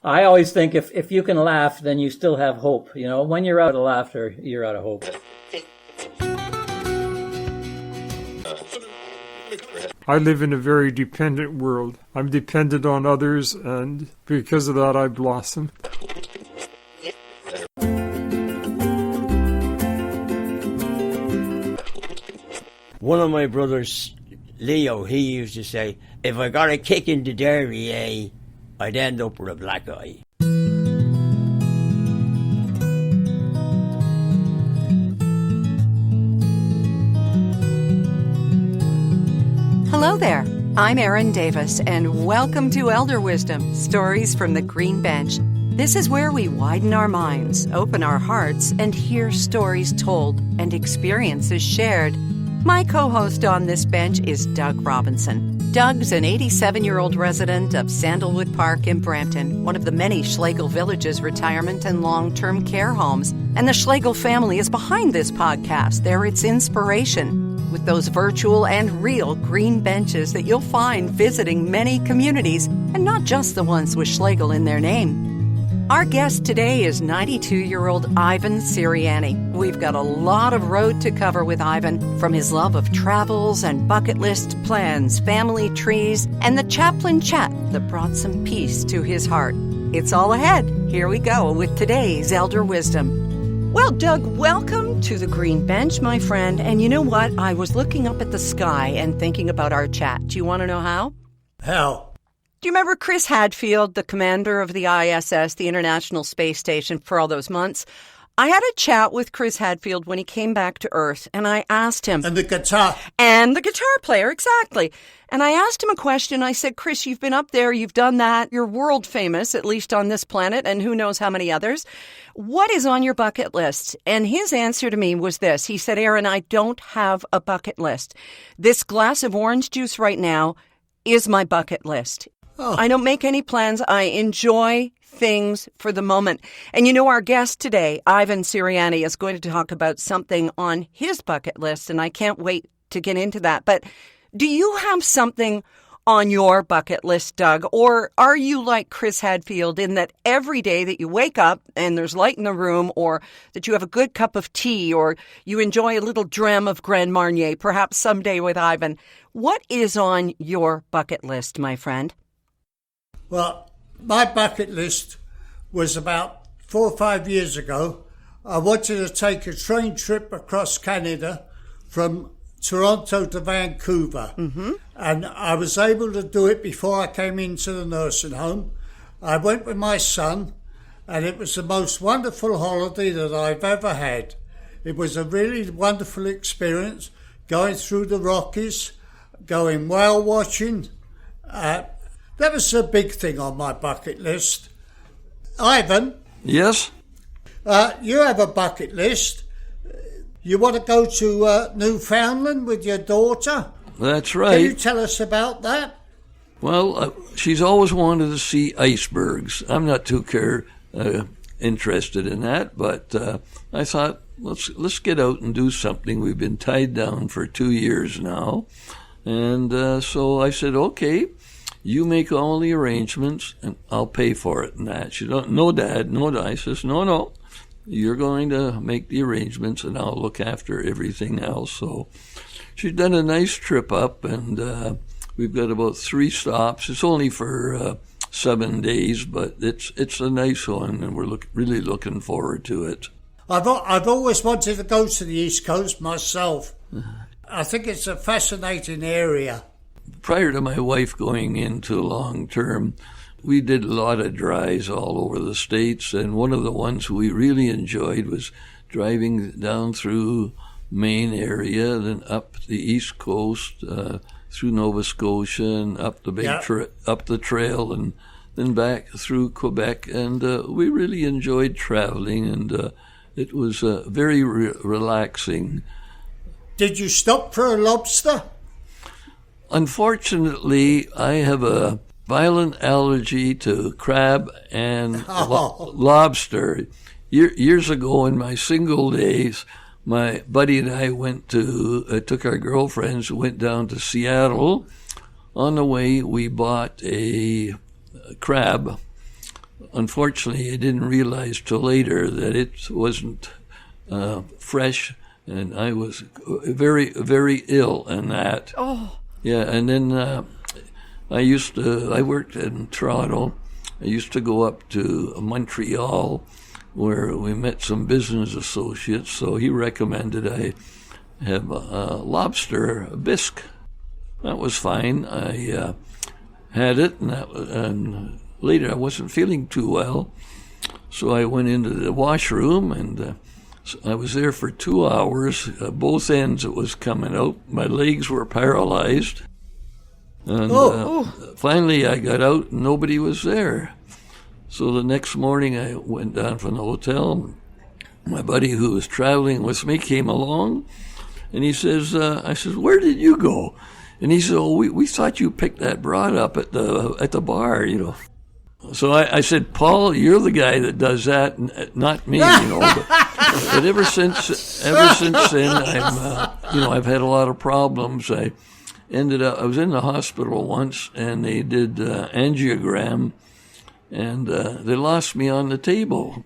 I always think if you can laugh, then you still have hope. You know, when you're out of laughter, you're out of hope. I live in a very dependent world. I'm dependent on others, and because of that, I blossom. One of my brothers, Leo, he used to say, if I got a kick in the dairy, I'd end up with a black eye. Hello there. I'm Erin Davis, and welcome to Elder Wisdom, Stories from the Green Bench. This is where we widen our minds, open our hearts, and hear stories told and experiences shared. My co-host on this bench is Doug Robinson. Doug's an 87-year-old resident of Sandalwood Park in Brampton, one of the many Schlegel Village's retirement and long-term care homes. And the Schlegel family is behind this podcast. They're its inspiration, with those virtual and real green benches that you'll find visiting many communities, and not just the ones with Schlegel in their name. Our guest today is 92-year-old Ivan Siriani. We've got a lot of road to cover with Ivan, from his love of travels and bucket list plans, family trees, and the chaplain chat that brought some peace to his heart. It's all ahead. Here we go with today's Elder Wisdom. Well, Doug, welcome to the Green Bench, my friend. And you know what? I was looking up at the sky and thinking about our chat. Do you want to know how? How? Do you remember Chris Hadfield, the commander of the ISS, the International Space Station, for all those months? I had a chat with Chris Hadfield when he came back to Earth, and I asked him... And the guitar. And the guitar player, exactly. And I asked him a question. I said, Chris, you've been up there, you've done that, you're world famous, at least on this planet, and who knows how many others. What is on your bucket list? And his answer to me was this. He said, Erin, I don't have a bucket list. This glass of orange juice right now is my bucket list. Oh. I don't make any plans. I enjoy things for the moment. And you know, our guest today, Ivan Siriani, is going to talk about something on his bucket list, and I can't wait to get into that. But do you have something on your bucket list, Doug? Or are you like Chris Hadfield in that every day that you wake up and there's light in the room, or that you have a good cup of tea, or you enjoy a little dram of Grand Marnier, perhaps someday with Ivan? What is on your bucket list, my friend? Well, my bucket list was about 4 or 5 years ago. I wanted to take a train trip across Canada from Toronto to Vancouver. Mm-hmm. And I was able to do it before I came into the nursing home. I went with my son, and it was the most wonderful holiday that I've ever had. It was a really wonderful experience, going through the Rockies, going whale watching. That was a big thing on my bucket list. Ivan? Yes? You have a bucket list. You want to go to Newfoundland with your daughter? That's right. Can you tell us about that? Well, she's always wanted to see icebergs. I'm not too interested in that, but I thought, let's get out and do something. We've been tied down for 2 years now. And so I said, okay, you make all the arrangements, and I'll pay for it and that. She don't, no, Dad, no. I says, no, you're going to make the arrangements, and I'll look after everything else. So she's done a nice trip up, and we've got about 3 stops. It's only for 7 days, but it's a nice one, and we're really looking forward to it. I've always wanted to go to the East Coast myself. I think it's a fascinating area. Prior to my wife going into long-term, we did a lot of drives all over the States, and one of the ones we really enjoyed was driving down through Maine area, then up the East Coast, through Nova Scotia, and up the up the trail, and then back through Quebec. And we really enjoyed traveling, and it was very relaxing. Did you stop for a lobster? Unfortunately, I have a violent allergy to crab and lobster. Years ago, in my single days, my buddy and I took our girlfriends, went down to Seattle. On the way, we bought a crab. Unfortunately, I didn't realize till later that it wasn't fresh, and I was very, very ill in that. Oh. Yeah, and then I worked in Toronto. I used to go up to Montreal, where we met some business associates, so he recommended I have lobster bisque. That was fine. I had it, and later I wasn't feeling too well, so I went into the washroom, and I was there for 2 hours. Both ends it was coming out. My legs were paralyzed. And finally I got out and nobody was there. So the next morning I went down from the hotel. My buddy who was traveling with me came along, and he says, I says, "Where did you go?" And he said, "Oh, we thought you picked that broad up at the bar, you know." So I said, "Paul, you're the guy that does that, not me, you know." But ever since then, I've had a lot of problems. I was in the hospital once, and they did angiogram, and they lost me on the table.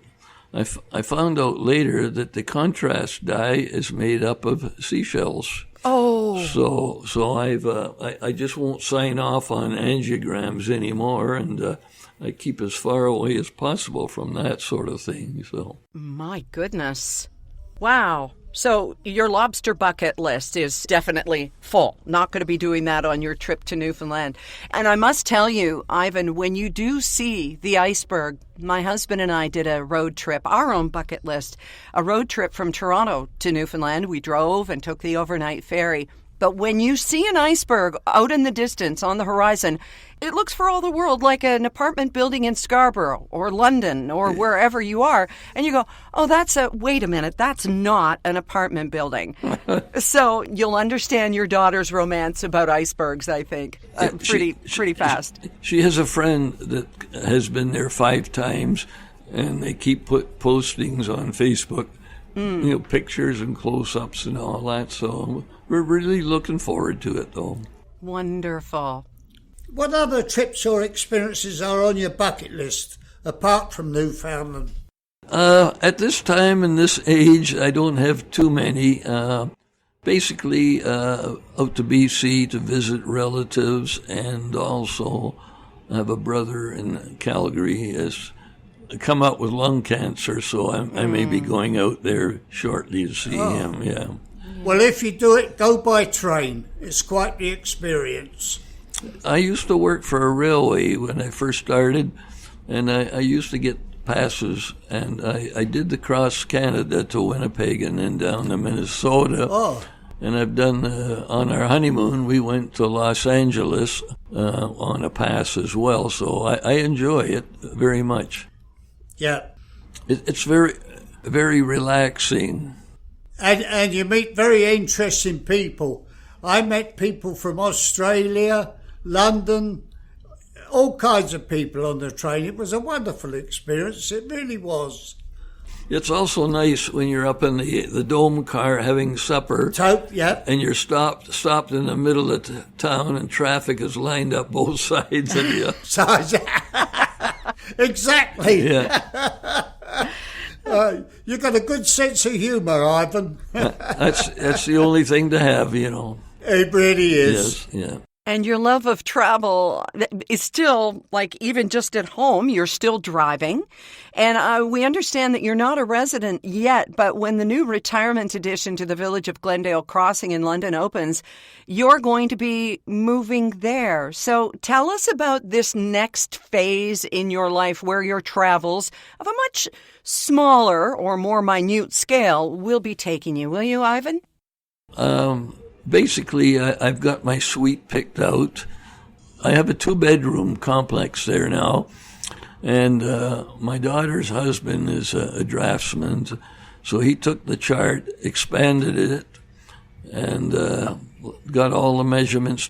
I found out later that the contrast dye is made up of seashells. Oh. So I just won't sign off on angiograms anymore, and I keep as far away as possible from that sort of thing. So. My goodness. Wow. So your lobster bucket list is definitely full. Not going to be doing that on your trip to Newfoundland. And I must tell you, Ivan, when you do see the iceberg, my husband and I did a road trip, our own bucket list, a road trip from Toronto to Newfoundland. We drove and took the overnight ferry. But when you see an iceberg out in the distance on the horizon, it looks for all the world like an apartment building in Scarborough or London or wherever you are. And you go, oh, wait a minute, that's not an apartment building. So you'll understand your daughter's romance about icebergs, I think, pretty fast. She has a friend that has been there 5 times, and they keep postings on Facebook. Pictures and close-ups and all that. So we're really looking forward to it, though. Wonderful. What other trips or experiences are on your bucket list, apart from Newfoundland? At this time and this age, I don't have too many. Basically, out to BC to visit relatives, and also I have a brother in Calgary has come out with lung cancer, so I may be going out there shortly to see him, yeah. Well, if you do it, go by train. It's quite the experience. I used to work for a railway when I first started, and I used to get passes, and I did the cross Canada to Winnipeg and then down to Minnesota. Oh. And I've done, on our honeymoon, we went to Los Angeles on a pass as well, so I enjoy it very much. Yeah. It's very, very relaxing. And you meet very interesting people. I met people from Australia, London, all kinds of people on the train. It was a wonderful experience. It really was. It's also nice when you're up in the dome car having supper. Yeah. And you're stopped in the middle of town, and traffic is lined up both sides of you. Exactly. Yeah. You've got a good sense of humour, Ivan. That's the only thing to have, you know. It really is. Yes, yeah. And your love of travel is still, like, even just at home, you're still driving. And we understand that you're not a resident yet, but when the new retirement addition to the village of Glendale Crossing in London opens, you're going to be moving there. So tell us about this next phase in your life where your travels of a much smaller or more minute scale will be taking you. Will you, Ivan? Basically, I've got my suite picked out. I have a 2-bedroom complex there now, and my daughter's husband is a draftsman, so he took the chart, expanded it, and got all the measurements,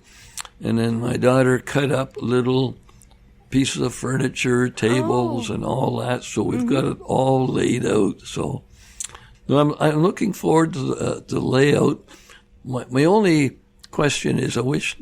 and then my daughter cut up little pieces of furniture, tables, and all that, so we've got it all laid out. So I'm looking forward to the layout. My only question is, I wish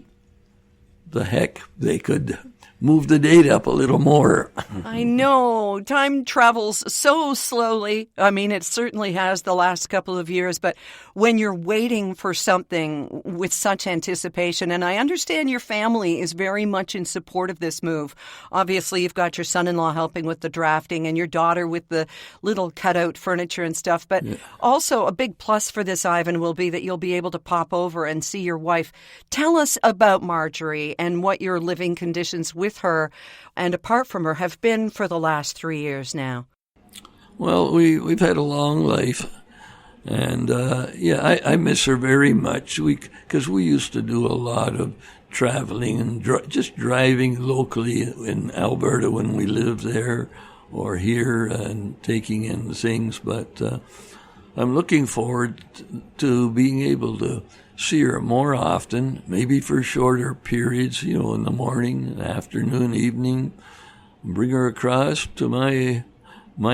the heck they could move the date up a little more. I know. Time travels so slowly. I mean, it certainly has the last couple of years, but when you're waiting for something with such anticipation, and I understand your family is very much in support of this move. Obviously, you've got your son-in-law helping with the drafting and your daughter with the little cutout furniture and stuff, but also a big plus for this, Ivan, will be that you'll be able to pop over and see your wife. Tell us about Marjorie and what your living conditions with her and apart from her have been for the last 3 years now. Well, we've had a long life, and I miss her very much. Because we used to do a lot of traveling and just driving locally in Alberta when we lived there, or here and taking in things. But I'm looking forward to being able to see her more often, maybe for shorter periods, in the morning, afternoon, evening. Bring her across to my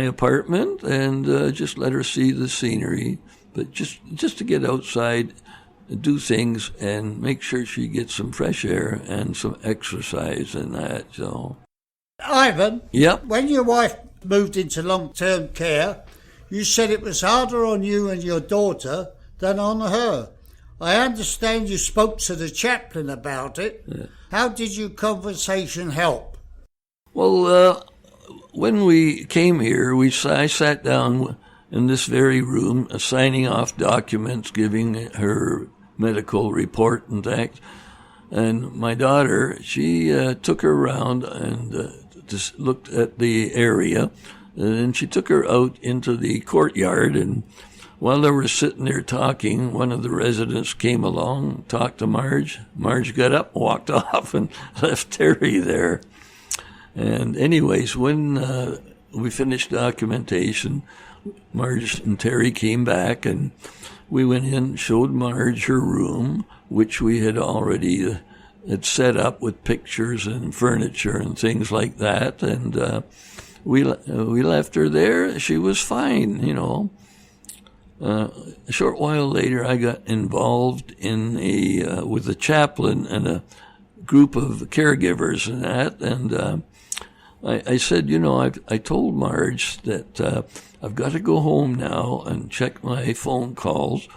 apartment and just let her see the scenery. But just to get outside, do things, and make sure she gets some fresh air and some exercise and that. So, Ivan, yep. When your wife moved into long-term care, you said it was harder on you and your daughter than on her. I understand you spoke to the chaplain about it. Yeah. How did your conversation help? Well, when we came here, I sat down in this very room, signing off documents, giving her medical report and that. And my daughter, she took her around and just looked at the area. And then she took her out into the courtyard, and while they were sitting there talking, one of the residents came along, talked to Marge. Marge got up, walked off, and left Terry there. And anyways, when we finished documentation, Marge and Terry came back, and we went in, showed Marge her room, which we had already had set up with pictures and furniture and things like that. And we left her there. She was fine, A short while later, I got involved in with a chaplain and a group of caregivers and that, and I said, I told Marge that I've got to go home now and check my phone calls,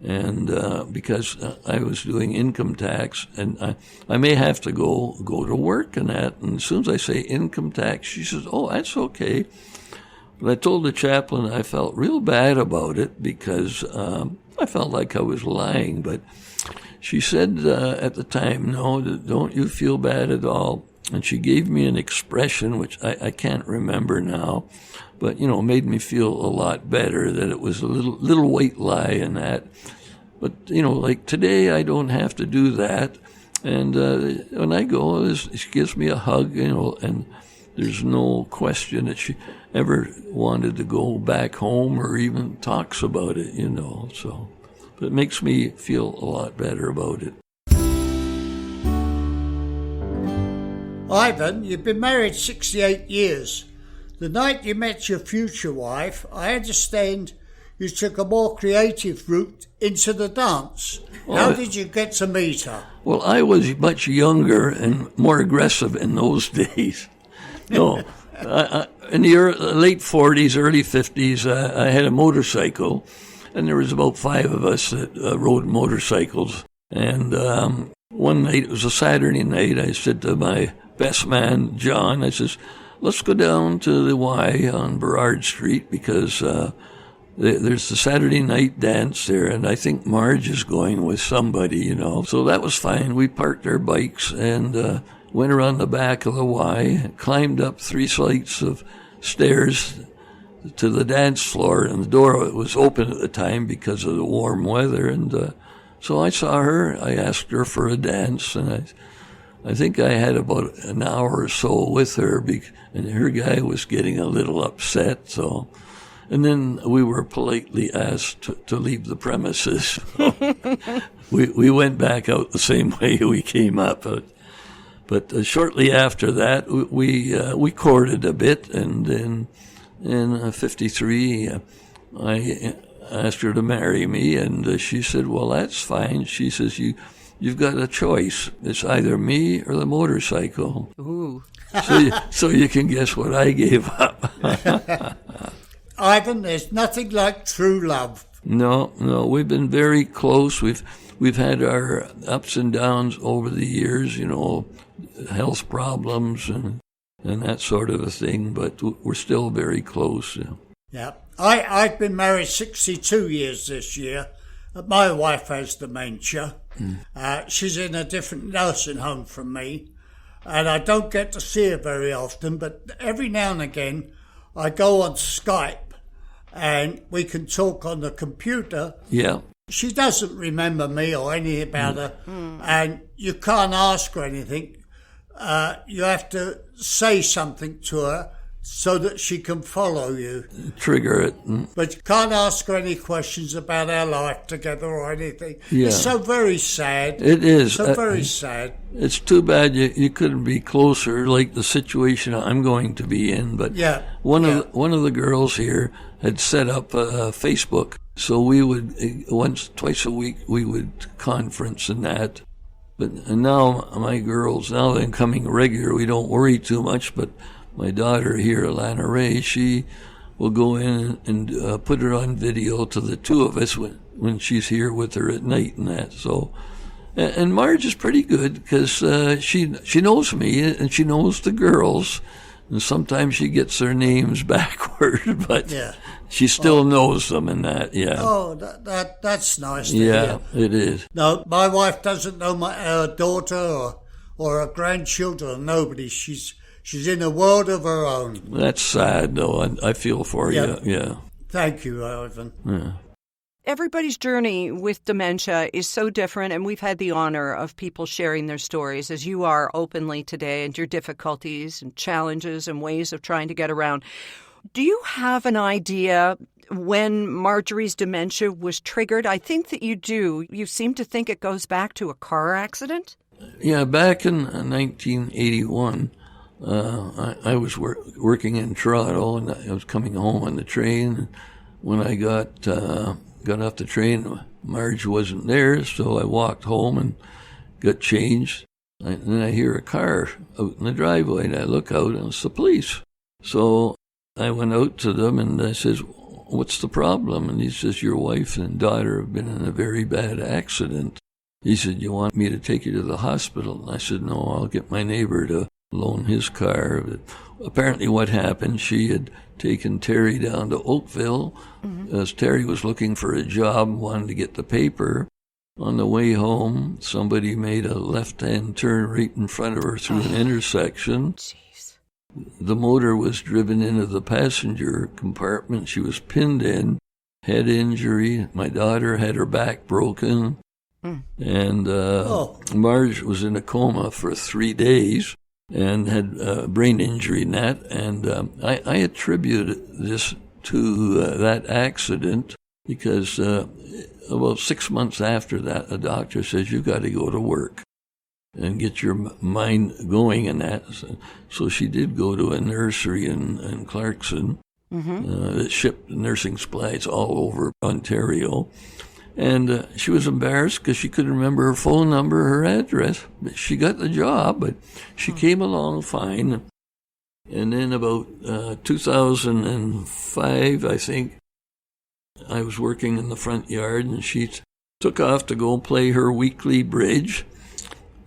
and because I was doing income tax, and I may have to go to work and that. And as soon as I say income tax, she says, "Oh, that's okay." But I told the chaplain I felt real bad about it because I felt like I was lying. But she said at the time, "No, don't you feel bad at all." And she gave me an expression, which I can't remember now, but, made me feel a lot better that it was a little white lie in that. But, like today, I don't have to do that. And when I go, she gives me a hug, and there's no question that she ever wanted to go back home or even talks about it, So, but it makes me feel a lot better about it. Ivan, you've been married 68 years. The night you met your future wife, I understand you took a more creative route into the dance. How did you get to meet her? Well, I was much younger and more aggressive in those days. No, in the late 40s, early 50s, I had a motorcycle, and there was about 5 of us that rode motorcycles. And one night, it was a Saturday night, I said to my best man, John, I says, "Let's go down to the Y on Burrard Street because there's the Saturday night dance there, and I think Marge is going with somebody, So that was fine. We parked our bikes and went around the back of the Y, climbed up 3 flights of stairs to the dance floor, and the door was open at the time because of the warm weather. And so I saw her. I asked her for a dance, and I think I had about an hour or so with her, and her guy was getting a little upset. So, and then we were politely asked to leave the premises. we went back out the same way we came up. But shortly after that, we courted a bit, and then in 53, I asked her to marry me, and she said, "Well, that's fine." She says, you've got a choice. It's either me or the motorcycle. Ooh. So you can guess what I gave up. Ivan, there's nothing like true love. No, we've been very close. We've had our ups and downs over the years, health problems and that sort of a thing, but we're still very close. Yeah. I've been married 62 years this year. My wife has dementia. She's in a different nursing home from me, and I don't get to see her very often, but every now and again I go on Skype and we can talk on the computer. Yeah. She doesn't remember me or anything about her, and you can't ask her anything. You have to say something to her so that she can follow you. Trigger it. But you can't ask her any questions about our life together or anything. Yeah. It's so very sad. It is. So very sad. It's too bad you couldn't be closer, like the situation I'm going to be in. But Yeah. one of the girls here had set up Facebook, so we would twice a week we would conference and that. And now my girls, now they're coming regular, we don't worry too much. But my daughter here, Alana Ray, she will go in and put her on video to the two of us when she's here with her at night and that. So, and Marge is pretty good because she knows me and she knows the girls, and sometimes she gets their names backward, but Yeah. she still knows them and that. Yeah. Oh, that's nice to Yeah, hear. it is. No, my wife doesn't know her daughter or her grandchildren or nobody. She's in a world of her own. That's sad, though. I feel for Yeah. you. Yeah. Thank you, Ivan. Yeah. Everybody's journey with dementia is so different, and we've had the honor of people sharing their stories, as you are openly today, and your difficulties and challenges and ways of trying to get around. Do you have an idea when Marjorie's dementia was triggered? I think that you do. You seem to think it goes back to a car accident? Yeah, back in 1981, I was working in Toronto, and I was coming home on the train. When I got off the train, Marge wasn't there, so I walked home and got changed. And then I hear a car out in the driveway, and I look out, and it's the police. So I went out to them, and I says, "What's the problem?" And he says, "Your wife and daughter have been in a very bad accident." He said, "You want me to take you to the hospital?" And I said, "No, I'll get my neighbor to loan his car." But apparently what happened, she had taken Terry down to Oakville, as Terry was looking for a job, wanted to get the paper. On the way home, somebody made a left-hand turn right in front of her through an intersection. Jeez. The motor was driven into the passenger compartment. She was pinned in, head injury. My daughter had her back broken. And Marge was in a coma for 3 days and had brain injury in that. And I attribute this to that accident because about 6 months after that, a doctor says, "You got to go to work and get your mind going in that." So she did go to a nursery in Clarkson that shipped nursing supplies all over Ontario. And she was embarrassed because she couldn't remember her phone number, her address. But she got the job, but she came along fine. And then about 2005, I think, I was working in the front yard, and she took off to go play her weekly bridge.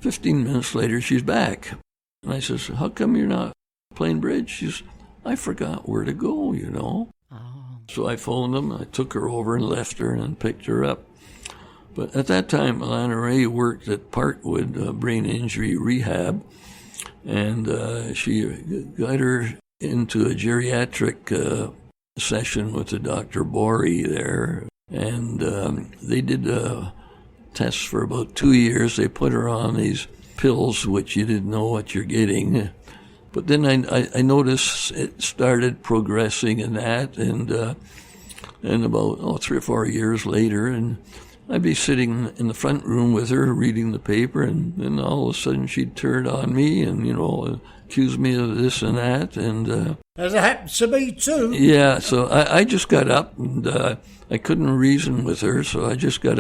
15 minutes later, she's back. And I says, "How come you're not playing bridge?" She says, "I forgot where to go, you know." So I phoned them, I took her over and left her and picked her up. But at that time, Alana Ray worked at Parkwood Brain Injury Rehab, and she got her into a geriatric session with Dr. Borey there. And they did tests for about 2 years. They put her on these pills, which you didn't know what you're getting. But then I noticed it started progressing in that, and about 3 or 4 years later, and I'd be sitting in the front room with her reading the paper, and then all of a sudden she'd turn on me and, accuse me of this and that. And Has it happened to me too? yeah, so I just got up, and I couldn't reason with her, so I just got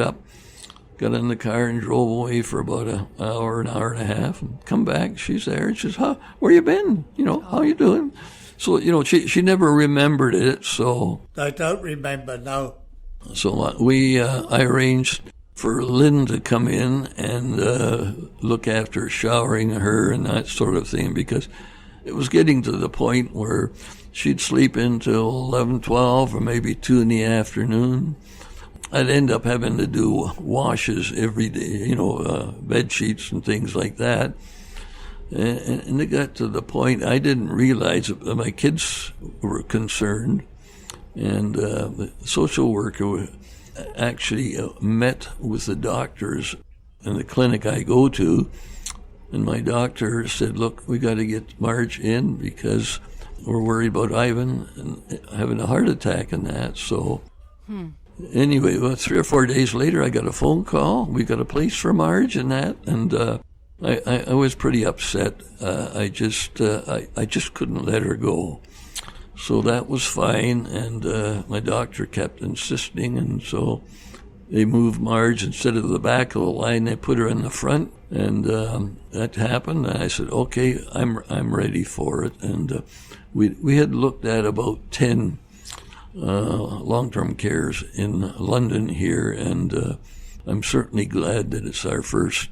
got in the car and drove away for about an hour and a half, and come back. She's there, and she says, where you been? How you doing? So, she never remembered it, so... They don't remember, no. So I arranged for Lynn to come in and look after showering her and that sort of thing, because it was getting to the point where she'd sleep until 11, 12, or maybe 2 in the afternoon. I'd end up having to do washes every day, bed sheets and things like that. And it got to the point I didn't realize that my kids were concerned. And the social worker actually met with the doctors in the clinic I go to. And my doctor said, look, we got to get Marge in because we're worried about Ivan and having a heart attack and that. So anyway, 3 or 4 days later, I got a phone call. We got a place for Marge and that. And I was pretty upset. I just couldn't let her go. So that was fine, and my doctor kept insisting, and so they moved Marge instead of the back of the line. They put her in the front, and that happened. And I said, "Okay, I'm ready for it." And we had looked at about 10 long-term cares in London here, and I'm certainly glad that it's our first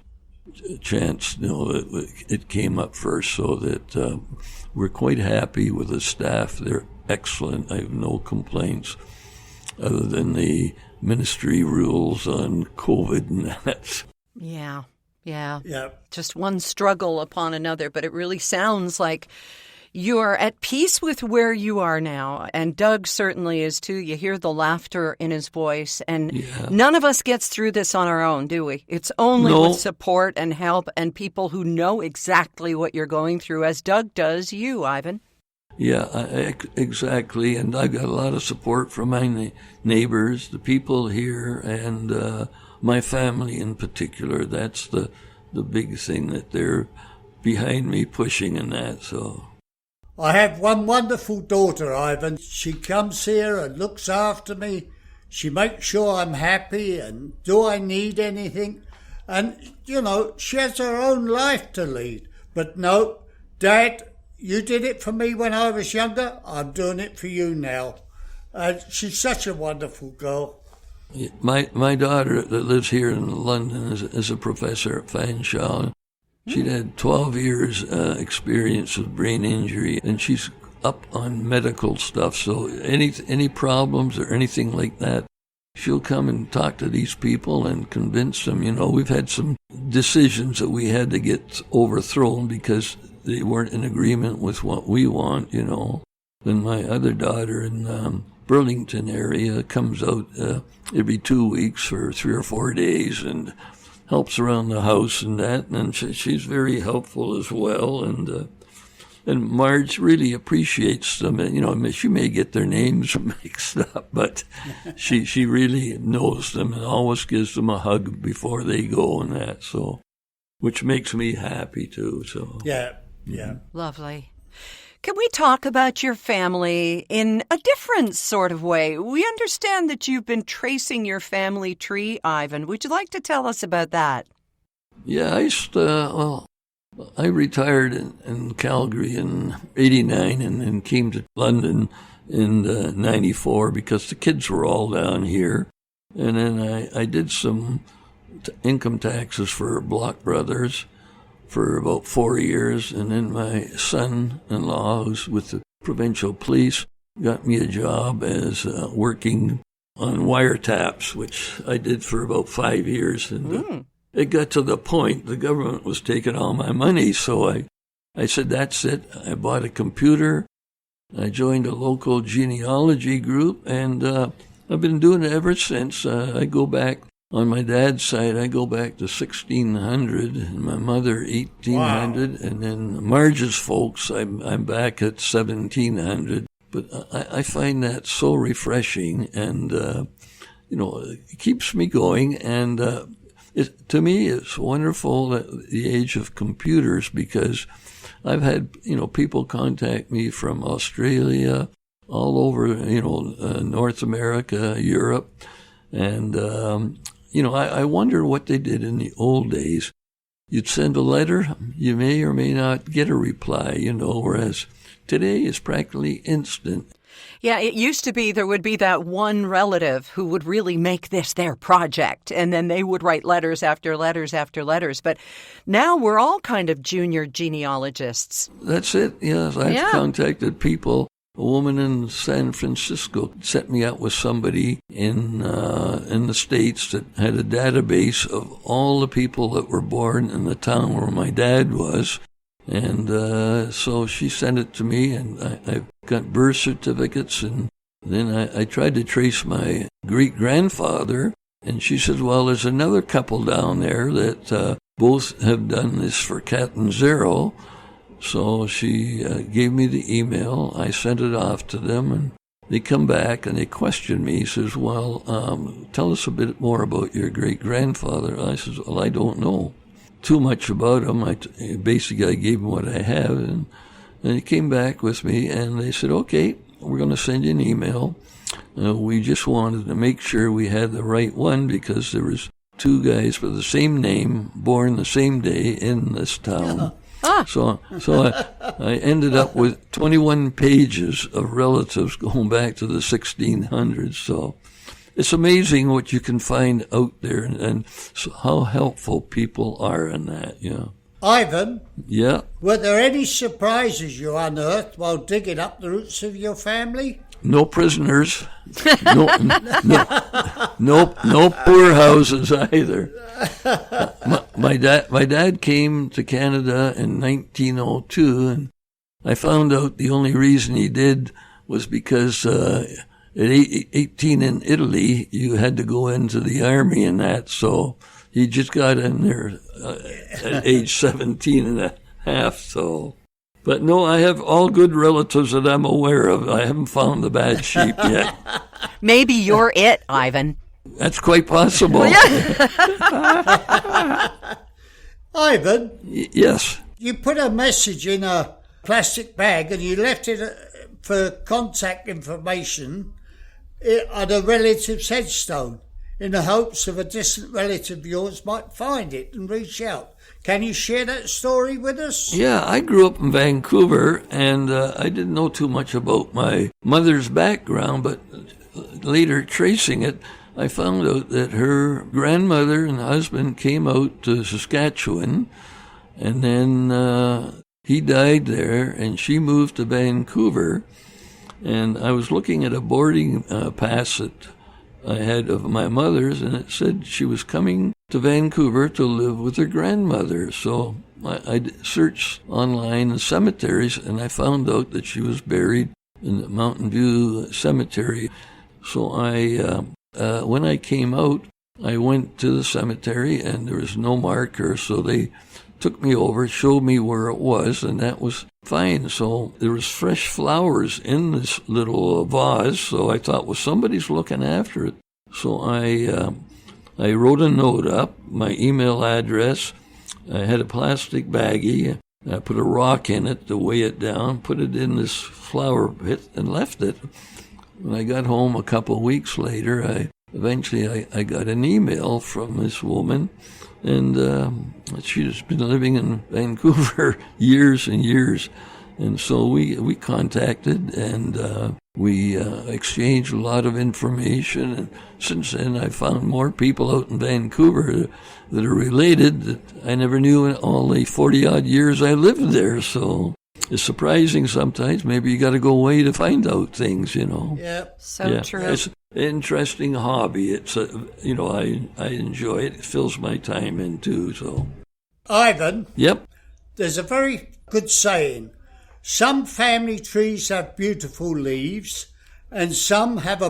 chance. It came up first, so that we're quite happy with the staff. They're excellent. I have no complaints other than the ministry rules on COVID and that. Yeah. Yeah. Just one struggle upon another, but it really sounds like you are at peace with where you are now, and Doug certainly is too. You hear the laughter in his voice, and none of us gets through this on our own, do we? It's only with support and help and people who know exactly what you're going through, as Doug does you, Ivan. Yeah, exactly, and I got a lot of support from my neighbors, the people here, and my family in particular. That's the big thing, that they're behind me pushing and that, so... I have one wonderful daughter, Ivan. She comes here and looks after me. She makes sure I'm happy and do I need anything. And, she has her own life to lead. But no, Dad, you did it for me when I was younger. I'm doing it for you now. She's such a wonderful girl. My daughter that lives here in London is a professor at Fanshawe. She'd had 12 years experience with brain injury, and she's up on medical stuff. So any problems or anything like that, she'll come and talk to these people and convince them. We've had some decisions that we had to get overthrown because they weren't in agreement with what we want, Then my other daughter in Burlington area comes out every 2 weeks for 3 or 4 days and helps around the house and that, and she's very helpful as well. And Marge really appreciates them. She may get their names mixed up, but she really knows them and always gives them a hug before they go and that. So, which makes me happy too. So yeah. Lovely. Can we talk about your family in a different sort of way? We understand that you've been tracing your family tree, Ivan. Would you like to tell us about that? Yeah, I retired in Calgary in 89 and then came to London in 94 because the kids were all down here. And then I did some income taxes for Block Brothers for about 4 years, and then my son-in-law, who's with the provincial police, got me a job as working on wiretaps, which I did for about 5 years. And it got to the point the government was taking all my money, so I said, that's it. I bought a computer. I joined a local genealogy group, and I've been doing it ever since. I go back. On my dad's side, I go back to 1600, and my mother 1800, wow. And then Marge's folks, I'm back at 1700. But I find that so refreshing, and it keeps me going. And to me, it's wonderful at the age of computers, because I've had people contact me from Australia, all over North America, Europe, and I wonder what they did in the old days. You'd send a letter, you may or may not get a reply, whereas today is practically instant. Yeah, it used to be there would be that one relative who would really make this their project, and then they would write letters after letters after letters. But now we're all kind of junior genealogists. That's it, yes. I've contacted people. A woman in San Francisco set me up with somebody in the States that had a database of all the people that were born in the town where my dad was. And so she sent it to me, and I got birth certificates, and then I tried to trace my great-grandfather, and she said, well, there's another couple down there that both have done this for Catanzaro. So she gave me the email. I sent it off to them, and they come back and they question me. He says, well, tell us a bit more about your great-grandfather. I says, well, I don't know too much about him. I gave him what I have, and they came back with me, and they said, okay, we're going to send you an email. We just wanted to make sure we had the right one because there was two guys with the same name born the same day in this town. So I ended up with 21 pages of relatives going back to the 1600s. So it's amazing what you can find out there and so how helpful people are in that, Ivan? Yeah? Were there any surprises you unearthed while digging up the roots of your family? No prisoners. No poorhouses either. My dad came to Canada in 1902, and I found out the only reason he did was because at 18 in Italy, you had to go into the army and that, so he just got in there at age 17 and a half, so... But no, I have all good relatives that I'm aware of. I haven't found the bad sheep yet. Maybe you're it, Ivan. That's quite possible. Ivan? Yes. You put a message in a plastic bag and you left it for contact information on a relative's headstone in the hopes of a distant relative of yours might find it and reach out. Can you share that story with us? Yeah, I grew up in Vancouver, and I didn't know too much about my mother's background, but later tracing it, I found out that her grandmother and husband came out to Saskatchewan, and then he died there, and she moved to Vancouver, and I was looking at a boarding pass that I had of my mother's, and it said she was coming to Vancouver to live with her grandmother. So I searched online the cemeteries, and I found out that she was buried in the Mountain View Cemetery. So when I came out, I went to the cemetery, and there was no marker, so they took me over, showed me where it was, and that was fine. So there was fresh flowers in this little vase, so I thought, well, somebody's looking after it. So I wrote a note up, my email address. I had a plastic baggie. I put a rock in it to weigh it down, put it in this flower pit, and left it. When I got home a couple of weeks later, I got an email from this woman, and she's been living in Vancouver years and years. And so we contacted, and we exchanged a lot of information. And since then, I found more people out in Vancouver that are related that I never knew in all the 40-odd years I lived there. So it's surprising sometimes. Maybe you got to go away to find out things, Yeah. So true. It's an interesting hobby. It's I enjoy it. It fills my time in too. So, Ivan? Yep. There's a very good saying. Some family trees have beautiful leaves, and some have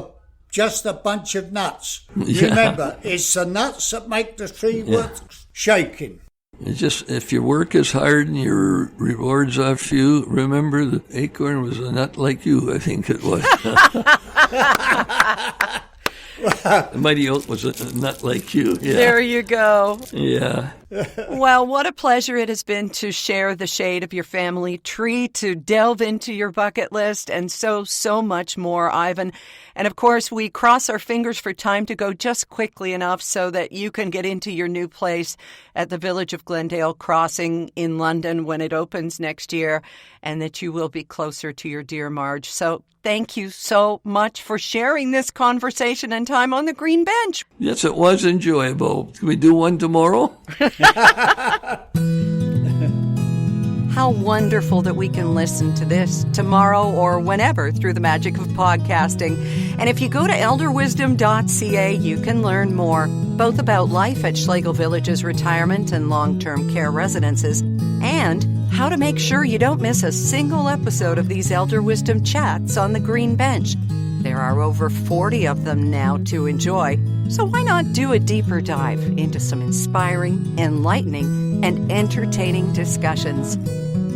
just a bunch of nuts. Yeah. Remember, it's the nuts that make the tree worth shaking. It's just, if your work is hard and your rewards are few, remember the acorn was a nut like you, I think it was. The mighty oak was a nut like you. Yeah. There you go. Yeah. Well, what a pleasure it has been to share the shade of your family tree, to delve into your bucket list, and so much more, Ivan. And of course, we cross our fingers for time to go just quickly enough so that you can get into your new place at the Village of Glendale Crossing in London when it opens next year, and that you will be closer to your dear Marge. So thank you so much for sharing this conversation and time on the green bench. Yes, it was enjoyable. Can we do one tomorrow? How wonderful that we can listen to this tomorrow or whenever through the magic of podcasting. And if you go to elderwisdom.ca, you can learn more, both about life at Schlegel Village's retirement and long-term care residences, and how to make sure you don't miss a single episode of these Elder Wisdom chats on the green bench. There are over 40 of them now to enjoy, so why not do a deeper dive into some inspiring, enlightening, and entertaining discussions?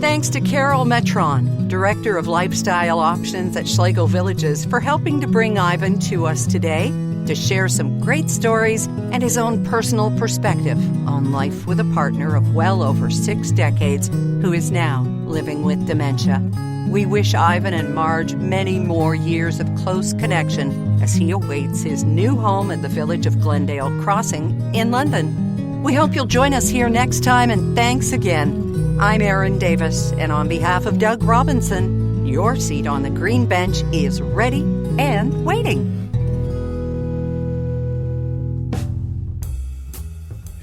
Thanks to Carol Metron, Director of Lifestyle Options at Schlegel Villages, for helping to bring Ivan to us today to share some great stories and his own personal perspective on life with a partner of well over 6 decades who is now living with dementia. We wish Ivan and Marge many more years of close connection as he awaits his new home at the Village of Glendale Crossing in London. We hope you'll join us here next time, and thanks again. I'm Erin Davis, and on behalf of Doug Robinson, your seat on the green bench is ready and waiting.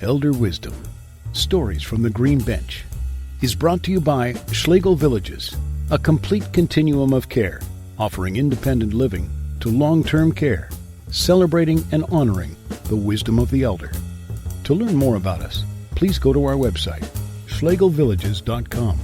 Elder Wisdom, Stories from the Green Bench, is brought to you by Schlegel Villages, a complete continuum of care, offering independent living to long-term care, celebrating and honoring the wisdom of the elder. To learn more about us, please go to our website, schlegelvillages.com.